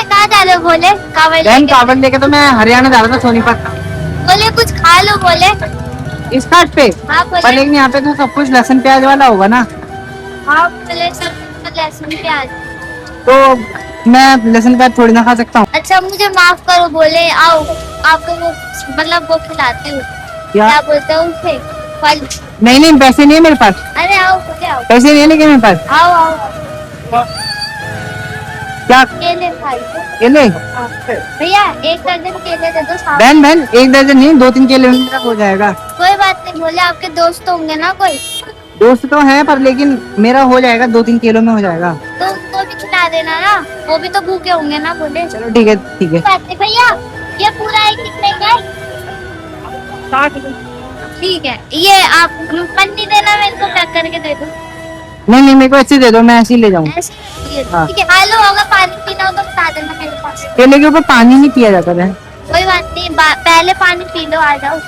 कहाँ जा रहे हो? बोले कावड़ बहन लेके। कावड़ लेके तो मैं हरियाणा जा रहा था, सोनीपत। बोले कुछ खा लो बोले। इस कार्ड पे हाँ पर बोले। लेकिन यहाँ पे तो सब कुछ लहसुन प्याज वाला होगा ना, हाँ बोले सब लहसुन प्याज। तो मैं लहसुन प्याज थोड़ी ना खा सकता हूँ। अच्छा मुझे माफ करो बोले। आओ आपको वो मतलब वो खिलाती हूँ, क्या? क्या बोलते हैं उसे, फल। नहीं नहीं, पैसे नहीं है मेरे पास, अरे आओ बोले आओ। पैसे नहीं है लेकिन मेरे पास। आओ आओ। क्या केले खाई। केले? भैया एक दर्जन केले दे दो साथ। बहन बहन, एक दर्जन नहीं, 2-3 केले मेरा हो जाएगा। कोई बात नहीं बोले, आपके दोस्त होंगे ना कोई, दोस्त तो है पर लेकिन मेरा हो जाएगा, 2-3 किलो में हो जाएगा। तो उनको भी खिला देना ना, वो भी तो भूखे होंगे ना बोले। चलो ठीक है ठीक है। बात नहीं भैया, ये पूरा एक कितने का है? 60। ठीक है, ये आप पन्नी देना, मैं इनको पैक करके दे दूँ। नहीं नहीं, मेरे को ऐसे दे दो, मैं ऐसे ही ले जाऊँ। ऐसे ये हाँ। ठीक है। हेलो, अगर पानी पीना हो तो बता देना मेरे पास। केले के ऊपर पानी नहीं पिया जाता है। कोई बात नहीं, पहले पानी पी लो, आ जाओ।